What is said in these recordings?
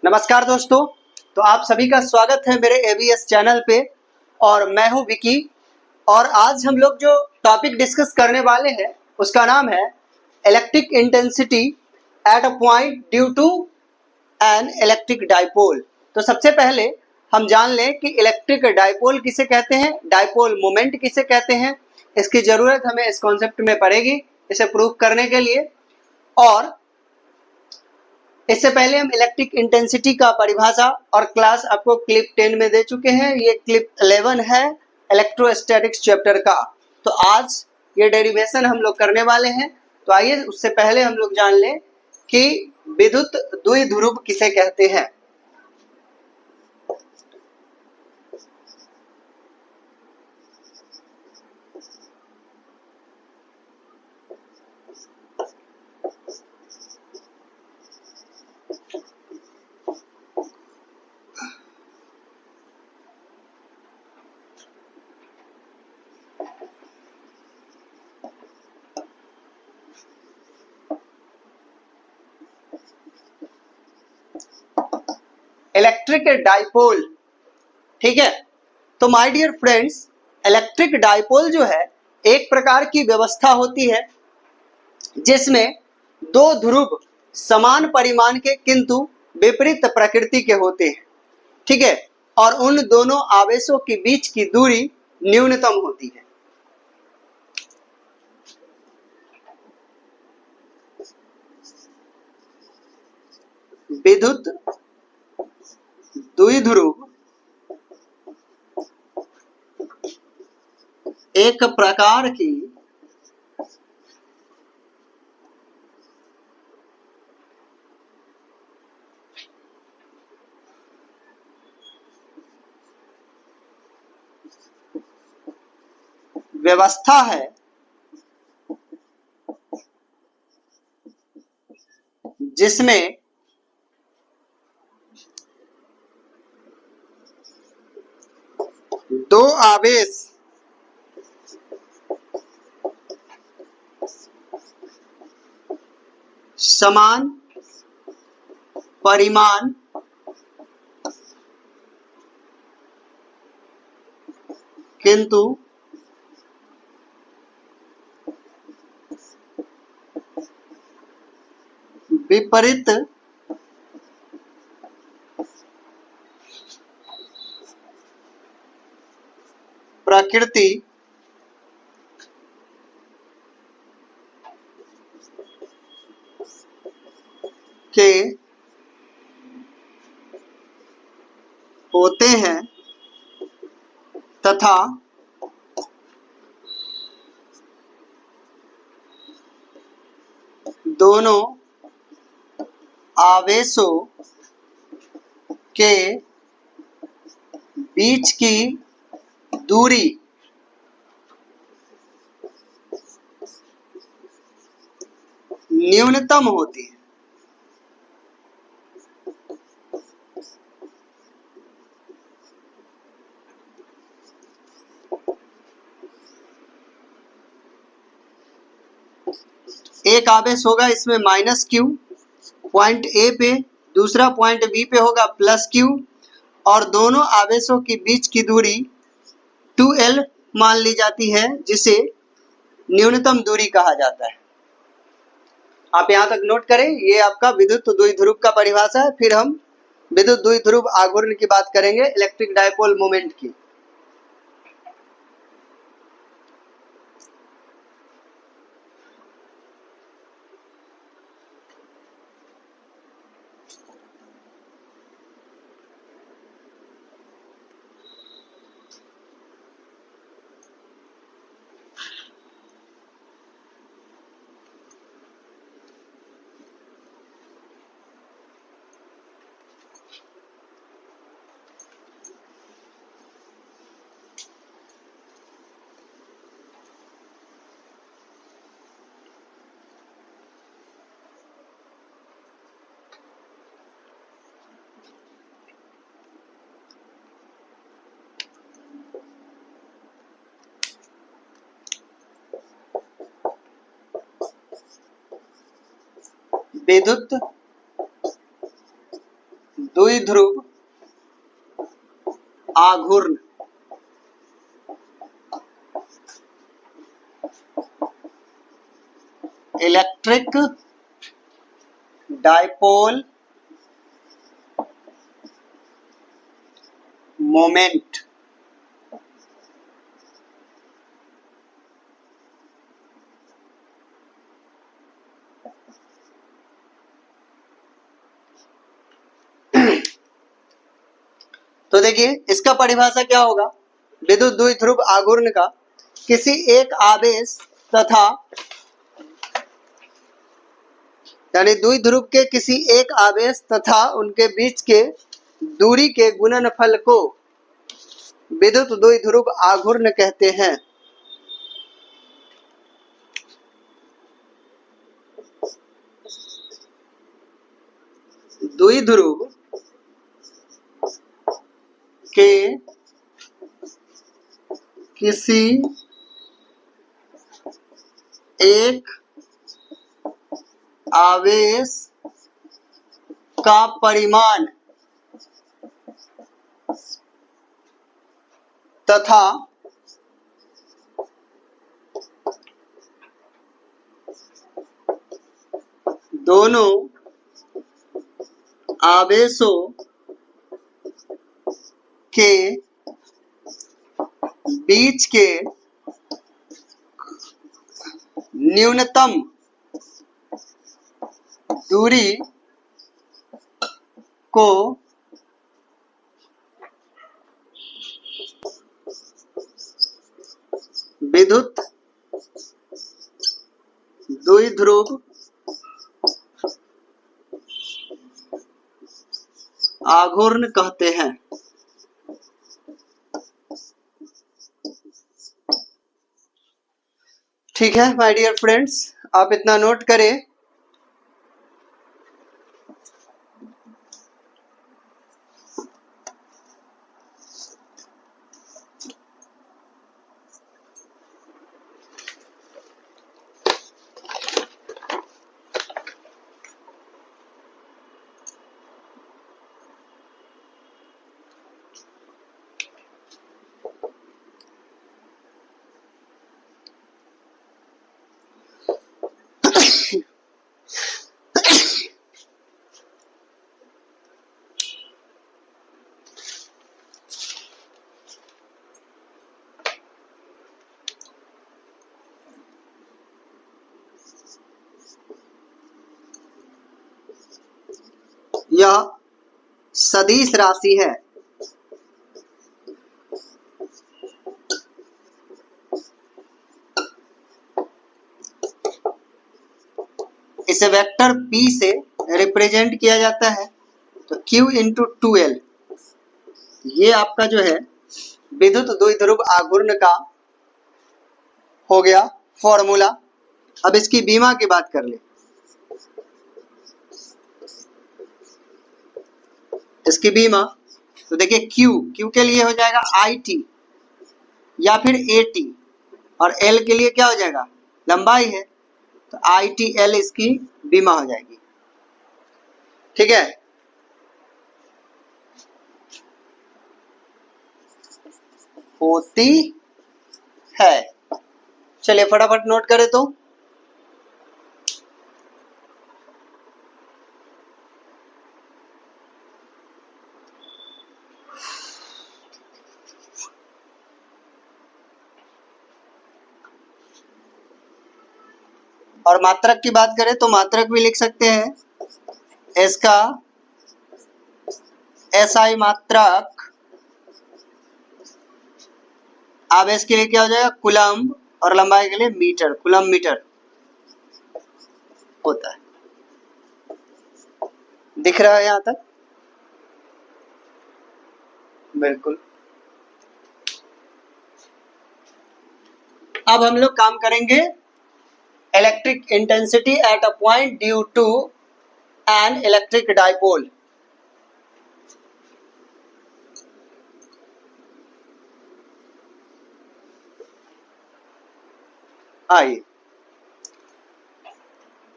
नमस्कार दोस्तों। तो आप सभी का स्वागत है मेरे एबीएस चैनल पे और मैं हूं विकी। और आज हम लोग जो टॉपिक डिस्कस करने वाले हैं उसका नाम है electric intensity at a point due to an electric dipole. तो सबसे पहले हम जान लें कि इलेक्ट्रिक डाइपोल किसे कहते हैं, डाइपोल मोमेंट किसे कहते हैं। इसकी जरूरत हमें इस कॉन्सेप्ट में पड़ेगी इसे प्रूव करने के लिए। और इससे पहले हम इलेक्ट्रिक इंटेंसिटी का परिभाषा और क्लास आपको क्लिप 10 में दे चुके हैं। ये क्लिप 11 है इलेक्ट्रोस्टैटिक्स चैप्टर का। तो आज ये डेरिवेशन हम लोग करने वाले हैं। तो आइए उससे पहले हम लोग जान लें कि विद्युत द्विध्रुव किसे कहते हैं। इलेक्ट्रिक डाइपोल, ठीक है। तो my dear friends, electric dipole जो है एक प्रकार की व्यवस्था होती है जिसमें दो ध्रुव समान परिमाण के किंतु विपरीत प्रकृति के होते हैं, ठीक है। और उन दोनों आवेशों के बीच की दूरी न्यूनतम होती है। विद्युत द्विध्रुव एक प्रकार की व्यवस्था है जिसमें दो आवेश समान परिमाण किंतु विपरीत प्रकृति के होते हैं तथा दोनों आवेशों के बीच की दूरी न्यूनतम होती है। एक आवेश होगा इसमें माइनस क्यू पॉइंट ए पे, दूसरा पॉइंट बी पे होगा प्लस क्यू, और दोनों आवेशों के बीच की दूरी 2L मान ली जाती है जिसे न्यूनतम दूरी कहा जाता है। आप यहां तक नोट करें, ये आपका विद्युत द्विध्रुव का परिभाषा है। फिर हम विद्युत द्विध्रुव आघूर्ण की बात करेंगे, इलेक्ट्रिक डाइपोल मोमेंट की। विद्युत द्विध्रुव आघूर्ण इलेक्ट्रिक डाइपोल मोमेंट। तो देखिए इसका परिभाषा क्या होगा, विद्युत द्विध्रुव आघूर्ण का किसी एक आवेश तथा यानी द्विध्रुव के किसी एक आवेश तथा उनके बीच के दूरी के गुणनफल को विद्युत द्विध्रुव आघूर्ण कहते हैं। द्विध्रुव के किसी एक आवेश का परिमाण तथा दोनों आवेशों के बीच के न्यूनतम दूरी को विद्युत द्विध्रुव आघूर्ण कहते हैं। ठीक है माय डियर फ्रेंड्स, आप इतना नोट करें। यह सदिश राशि है। इसे वेक्टर P से रिप्रेजेंट किया जाता है। तो Q इंटू 2L ये आपका जो है विद्युत द्विध्रुव आघूर्ण का हो गया फॉर्मूला। अब इसकी बीमा की बात कर ले। इसकी बीमा तो देखिए Q के लिए हो जाएगा IT या फिर AT और L के लिए क्या हो जाएगा, लंबाई है, तो ITL इसकी बीमा हो जाएगी। ठीक है, होती है। चलिए फटाफट नोट करें तो और मात्रक की बात करें तो मात्रक भी लिख सकते हैं। इसका SI मात्रक आवेश के लिए क्या हो जाएगा, कूलम्ब, और लंबाई के लिए मीटर, कूलम्ब मीटर होता है। दिख रहा है यहां तक? बिल्कुल। अब हम लोग काम करेंगे electric intensity at a point due to an electric dipole. आइए,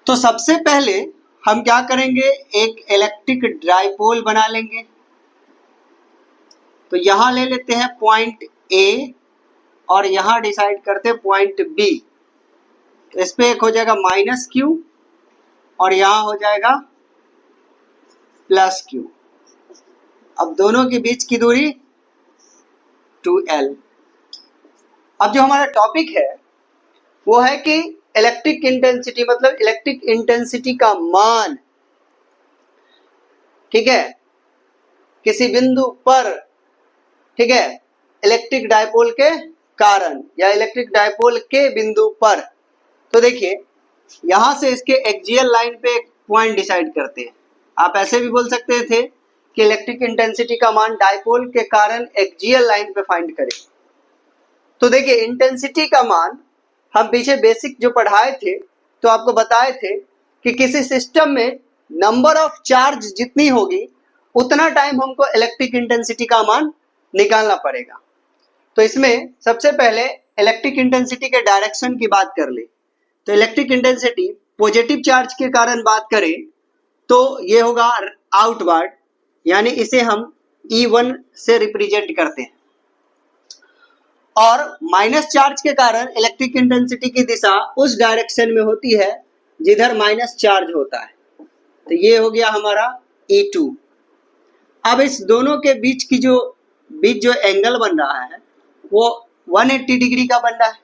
तो सबसे पहले हम क्या करेंगे, एक इलेक्ट्रिक डाइपोल बना लेंगे। तो यहां ले लेते हैं पॉइंट ए और यहां डिसाइड करते हैं पॉइंट बी। तो इस पे एक हो जाएगा माइनस क्यू और यहां हो जाएगा प्लस क्यू। अब दोनों के बीच की दूरी 2L। अब जो हमारा टॉपिक है वो है कि इलेक्ट्रिक इंटेंसिटी, मतलब इलेक्ट्रिक इंटेंसिटी का मान, ठीक है, किसी बिंदु पर, ठीक है, इलेक्ट्रिक डायपोल के कारण या इलेक्ट्रिक डायपोल के बिंदु पर। तो देखिए यहां से इसके एक्सियल लाइन पे एक पॉइंट डिसाइड करते हैं। आप ऐसे भी बोल सकते थे कि इलेक्ट्रिक इंटेंसिटी का मान डायपोल के कारण एक्सियल लाइन पे फाइंड करें। तो देखिए इंटेंसिटी का मान हम पीछे बेसिक जो पढ़ाए थे तो आपको बताए थे कि किसी सिस्टम में नंबर ऑफ चार्ज जितनी होगी उतना टाइम हमको इलेक्ट्रिक इंटेंसिटी का मान निकालना पड़ेगा। तो इसमें सबसे पहले इलेक्ट्रिक इंटेंसिटी के डायरेक्शन की बात कर ले। तो इलेक्ट्रिक इंटेंसिटी पॉजिटिव चार्ज के कारण बात करें तो ये होगा आउटवर्ड, यानी इसे हम E1 से रिप्रेजेंट करते हैं। और माइनस चार्ज के कारण इलेक्ट्रिक इंटेंसिटी की दिशा उस डायरेक्शन में होती है जिधर माइनस चार्ज होता है। तो ये हो गया हमारा E2। अब इस दोनों के बीच जो एंगल बन रहा है वो 180 डिग्री का बन रहा है,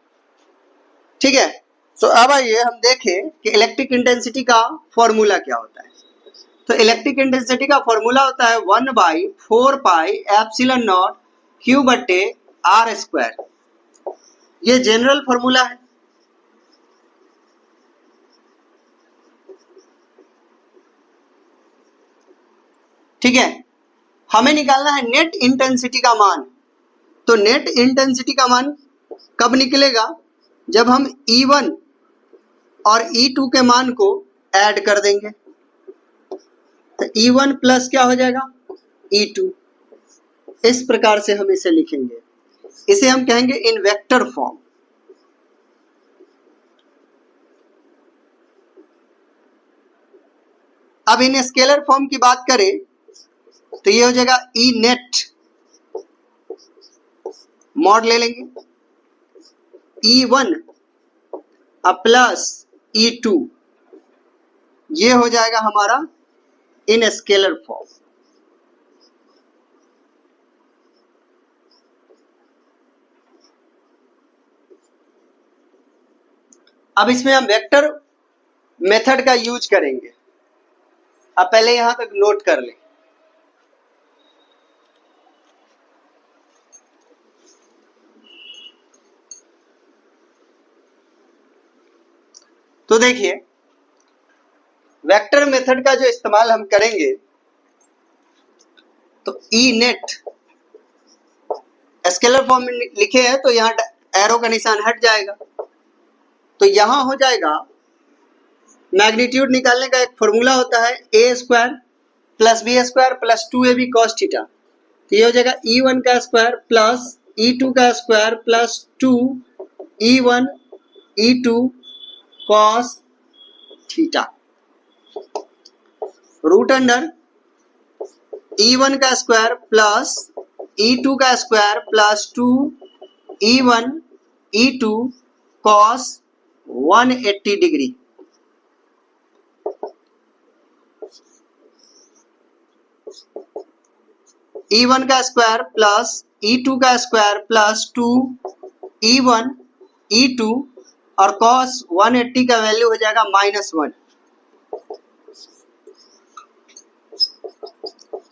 ठीक है। तो अब आइए हम देखें कि इलेक्ट्रिक इंटेंसिटी का फॉर्मूला क्या होता है। तो इलेक्ट्रिक इंटेंसिटी का फॉर्मूला होता है 1/4πε0 Q/r²। ये जनरल फॉर्मूला है। ठीक है, हमें निकालना है नेट इंटेंसिटी का मान। तो नेट इंटेंसिटी का मान कब निकलेगा, जब हम E1 और E2 के मान को ऐड कर देंगे। तो E1 प्लस क्या हो जाएगा, E2। इस प्रकार से हम इसे लिखेंगे। इसे हम कहेंगे इन वेक्टर फॉर्म। अब इन स्केलर फॉर्म की बात करें तो ये हो जाएगा E नेट, मॉड ले लेंगे E1 प्लस E2, ये हो जाएगा हमारा इन स्केलर फॉर्म। अब इसमें हम वेक्टर मेथड का यूज करेंगे। अब पहले यहां तक नोट कर लें। तो देखिए वेक्टर मेथड का जो इस्तेमाल हम करेंगे तो E नेट स्केलर फॉर्म में लिखे हैं तो यहाँ एरो का निशान हट जाएगा। तो यहां हो जाएगा, मैग्नीट्यूड निकालने का एक फॉर्मूला होता है A² + B² + 2AB cos theta. तो ये हो जाएगा E1 का स्क्वायर प्लस E2 का square plus 2E1 E2 cos theta, root under E1 का स्क्वायर प्लस E2 का square plus 2E1 E2 cos 180 degree. E1 का स्क्वायर प्लस E2 का स्क्वायर प्लस 2E1 E2 और cos 180 का value हो जाएगा -1।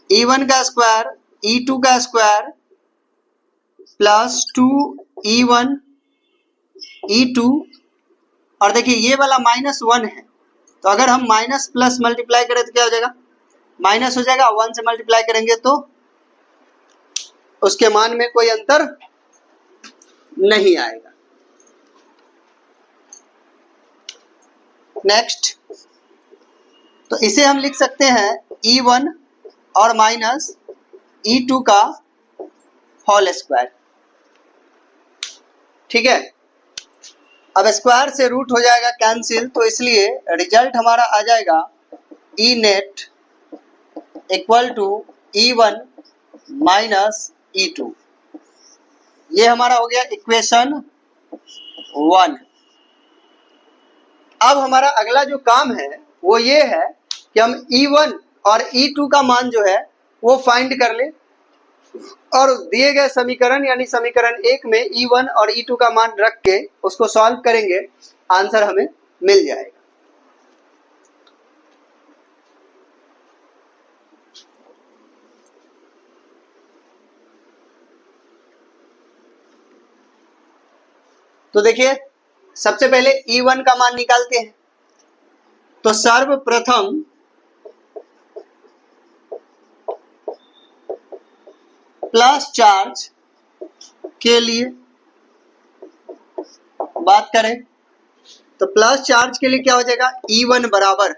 E1 का स्क्वायर E2 का स्क्वायर प्लस 2E1 E2, और देखिए ये वाला -1 है तो अगर हम माइनस प्लस मल्टीप्लाई करें तो क्या हो जाएगा, माइनस हो जाएगा। 1 से मल्टीप्लाई करेंगे तो उसके मान में कोई अंतर नहीं आएगा। नेक्स्ट, तो इसे हम लिख सकते हैं E1 और माइनस E2 का होल स्क्वायर। ठीक है, अब स्क्वायर से रूट हो जाएगा कैंसिल, तो इसलिए रिजल्ट हमारा आ जाएगा E net equal to E1 minus E2। ये हमारा हो गया इक्वेशन 1। अब हमारा अगला जो काम है वो ये है कि हम E1 और E2 का मान जो है वो फाइंड कर ले, और दिए गए समीकरण यानी समीकरण 1 में E1 और E2 का मान रख के उसको सॉल्व करेंगे, आंसर हमें मिल जाएगा। तो देखिए, सबसे पहले E1 का मान निकालते हैं। तो सर्वप्रथम प्लस चार्ज के लिए बात करें तो प्लस चार्ज के लिए क्या हो जाएगा, E1 बराबर,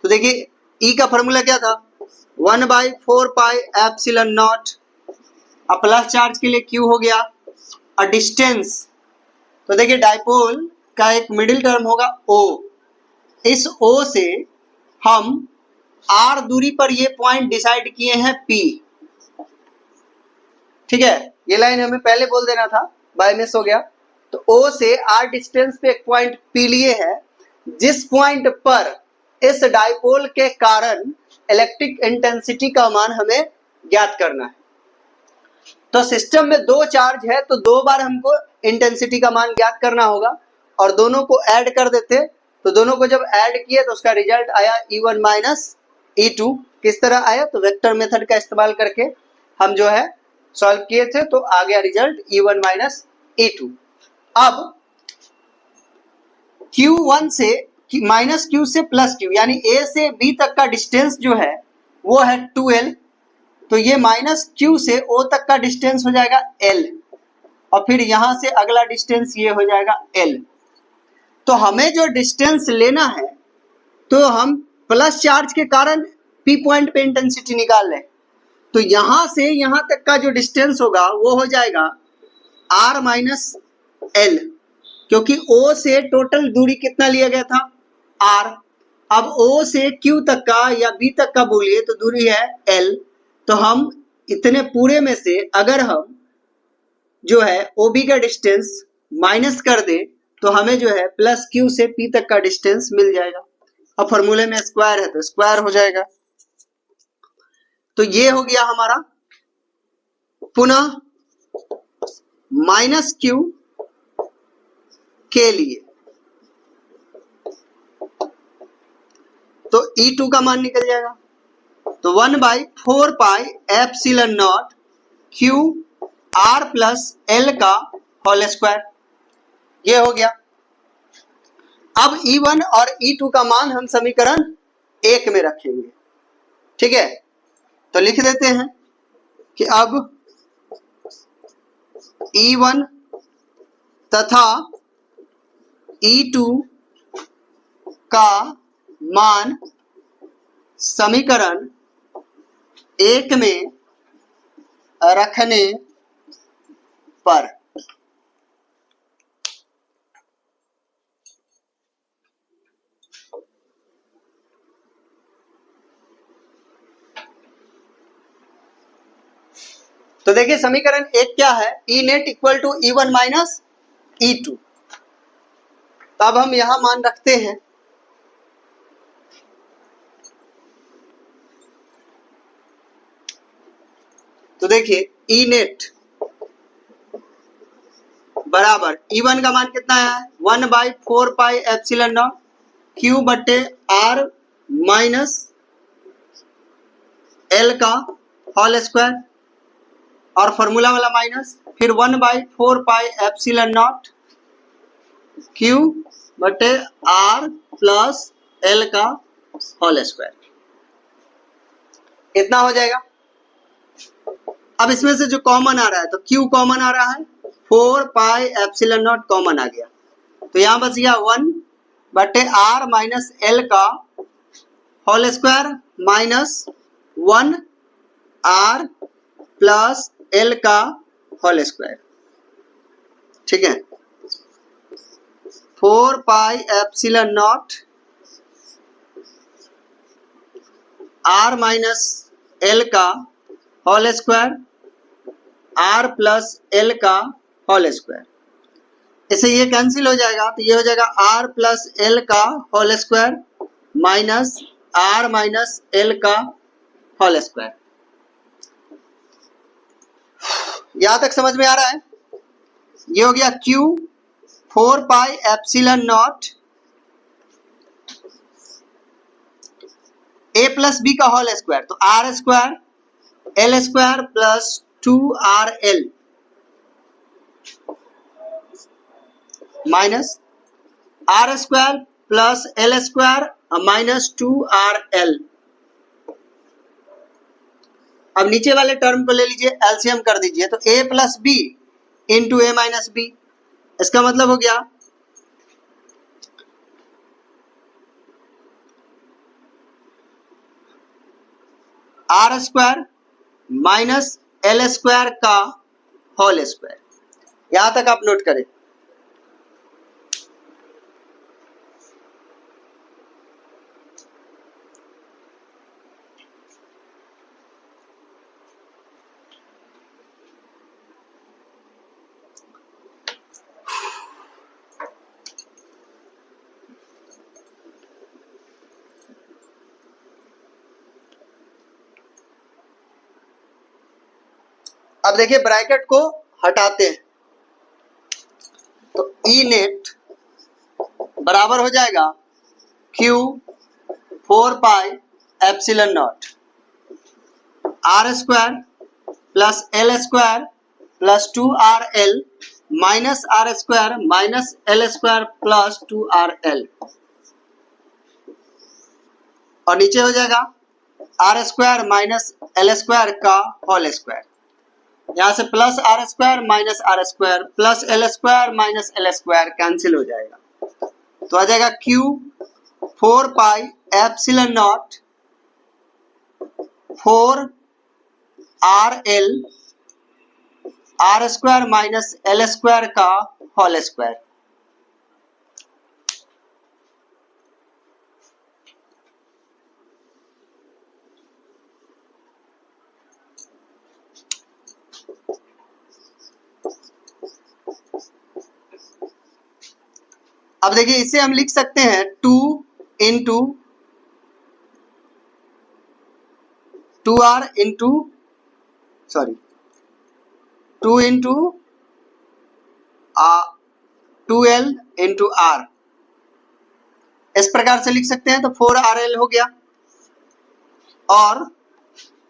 तो देखिए E का फॉर्मूला क्या था, 1/4 पाई एप्सिलॉन नॉट। अब प्लस चार्ज के लिए Q हो गया और डिस्टेंस, तो देखिए डाइपोल का एक मिडिल टर्म होगा O, इस O से हम R दूरी पर ये पॉइंट डिसाइड किए हैं P। ठीक है, ये लाइन हमें पहले बोल देना था, बाय मिस हो गया। तो O से R डिस्टेंस पे एक पॉइंट P लिए है, जिस पॉइंट पर इस डाइपोल के कारण इलेक्ट्रिक इंटेंसिटी का मान हमें ज्ञात करना है। तो सिस्टम में दो चार्ज है तो दो बार हमको इंटेंसिटी का मान ज्ञात करना होगा, और दोनों को ऐड कर देते, तो दोनों को जब ऐड किए तो उसका रिजल्ट आया E1 माइनस E2। किस तरह आया, तो वेक्टर मेथड का इस्तेमाल करके हम जो है सॉल्व किए थे, तो आ गया रिजल्ट E1 माइनस E2। अब Q1 से माइनस Q से प्लस Q, यानी A से B तक का डिस्टेंस जो है वो है 2L, तो ये माइनस Q से O तक का डिस्टेंस हो जाएगा L, और फिर यहां से अगला डिस्टेंस ये हो जाएगा L। तो हमें जो डिस्टेंस लेना है, तो हम प्लस चार्ज के कारण P पॉइंट पे इंटेंसिटी निकाल लें, तो यहां से यहां तक का जो डिस्टेंस होगा वो हो जाएगा R माइनस L, क्योंकि O से टोटल दूरी कितना लिया गया था, R। अब O से Q तक का या B तक का बोलिए तो दूरी है L, तो हम इतने पूरे में से अगर हम जो है OB का डिस्टेंस माइनस कर दे तो हमें जो है प्लस Q से P तक का डिस्टेंस मिल जाएगा। अब फॉर्मूले में स्क्वायर है तो स्क्वायर हो जाएगा। तो ये हो गया हमारा, पुनः माइनस Q के लिए तो E2 का मान निकल जाएगा, तो 1/4 पाई epsilon not Q R plus L का होल स्क्वायर, ये हो गया। अब E1 और E2 का मान हम समीकरण 1 में रखेंगे। ठीक है, तो लिख देते हैं कि अब E1 तथा E2 का मान समीकरण 1 में रखने पर तो देखिए समीकरण 1 क्या है, E net equal to E1 minus E2। तो अब हम यहां मान रखते हैं, तो देखिए E नेट बराबर E1 का मान कितना है, 1/4 पाई एप्सिलॉन नॉट Q बटे R माइनस L का होल स्क्वायर, और फॉर्मूला वाला माइनस, फिर 1/4 पाई एप्सिलॉन नॉट Q बटे R प्लस L का होल स्क्वायर, इतना हो जाएगा। अब इसमें से जो कॉमन आ रहा है, तो Q कॉमन आ रहा है, 4 पाई एप्सिलॉन नॉट कॉमन आ गया, तो यहां बच गया 1 बटे R माइनस L का whole square minus 1 R plus L का होल स्क्वायर। ठीक है, 4 pi epsilon naught R minus L का whole square R plus L का होल स्क्वायर। इसे ये कैंसिल हो जाएगा तो ये हो जाएगा आर प्लस एल का whole square minus R minus L का होल स्क्वायर। यहां तक समझ में आ रहा है? ये हो गया Q 4 pi epsilon naught a plus B का होल स्क्वायर, तो R square L square plus 2RL minus R square plus L square minus 2RL। अब नीचे वाले टर्म को ले लीजिए, एलसीएम कर दीजिए, तो a plus B into A minus B. इसका मतलब हो गया R square minus L square का होल स्क्वायर। यहां तक आप नोट करें। अब देखिए ब्रैकेट को हटाते हैं तो ई नेट बराबर हो जाएगा Q 4 pi epsilon naught R square plus L square plus 2RL minus R square minus L square plus 2RL, और नीचे हो जाएगा R square minus L square का होल स्क्वायर। यहां से plus R square minus R square plus L square minus L square cancel हो जाएगा, तो आ जाएगा Q 4 pi epsilon naught 4RL R square minus L square का होल स्क्वायर। अब देखिए इसे हम लिख सकते हैं 2 into 2R into 2 into 2L into R, इस प्रकार से लिख सकते हैं। तो 4RL हो गया, और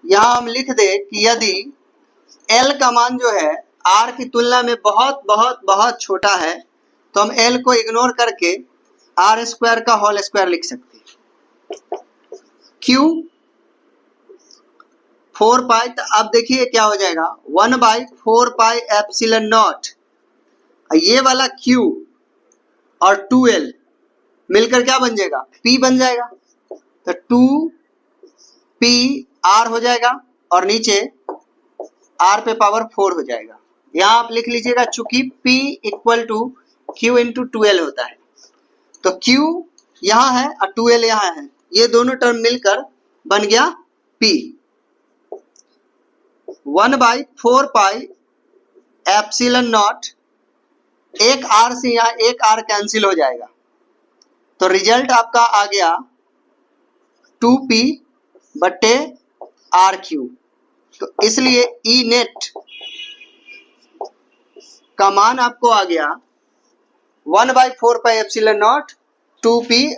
यहां हम लिख दे कि यदि L का मान जो है R की तुलना में बहुत बहुत बहुत छोटा है तो हम L को इग्नोर करके आर स्क्वायर का होल स्क्वायर लिख सकते हैं। Q 4 पाई, तो अब देखिए क्या हो जाएगा 1 बाई 4 पाई एप्सिलॉन नॉट, ये वाला Q और 2L मिलकर क्या बन जाएगा P बन जाएगा, तो 2P R हो जाएगा और नीचे R पे पावर 4 हो जाएगा। यहां आप लिख लीजिएगा चूंकि P equal to Q into 2L होता है, तो Q यहां है और 2L यहां है, ये दोनों टर्म मिलकर बन गया P। 1 by 4 pi epsilon not, एक R से यहां एक R कैंसिल हो जाएगा, तो रिजल्ट आपका आ गया 2P बट्टे RQ। तो इसलिए ई नेट का मान आपको आ गया 1 by 4 pi epsilon naught 2P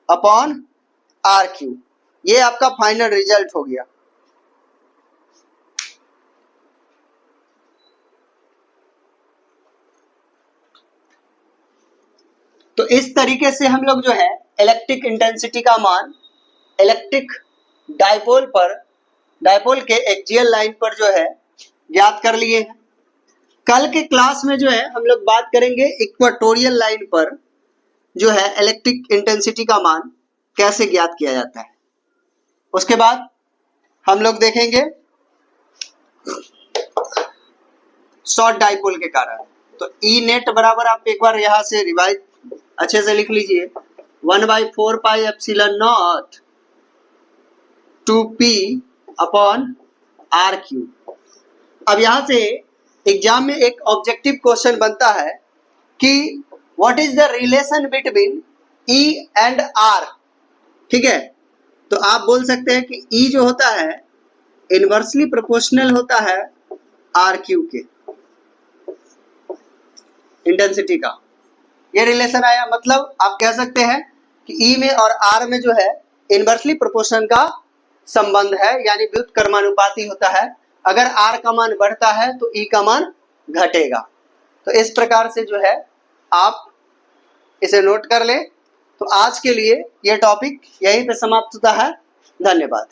upon RQ। ये आपका फाइनल रिजल्ट हो गया। तो इस तरीके से हम लोग जो है इलेक्ट्रिक इंटेंसिटी का मान इलेक्ट्रिक डायपोल के एक्सियल लाइन पर जो है ज्ञात कर लिए हैं। कल के क्लास में जो है हम लोग बात करेंगे इक्वेटोरियल लाइन पर जो है इलेक्ट्रिक इंटेंसिटी का मान कैसे ज्ञात किया जाता है। उसके बाद हम लोग देखेंगे शॉर्ट डायपोल के कारण। तो ई नेट बराबर आप एक बार यहां से रिवाइज अच्छे से लिख लीजिए 1 by 4 pi epsilon naught 2p upon R cube. अब यहां से एग्जाम में एक ऑब्जेक्टिव क्वेश्चन बनता है कि what is the relation between E and R। ठीक है, तो आप बोल सकते हैं कि E जो होता है इनवर्सली प्रोपोर्शनल होता है आर क्यू के इंटेंसिटी का। ये रिलेशन आया, मतलब आप कह सकते हैं कि E में और R में जो है इनवर्सली प्रोपोर्शन का संबंध है, यानी व्युत्क्रमानुपाती होता है। अगर R का मान बढ़ता है तो E का मान घटेगा। तो इस प्रकार से जो है आप इसे नोट कर लें। तो आज के लिए यह टॉपिक यहीं पे समाप्त होता है। धन्यवाद।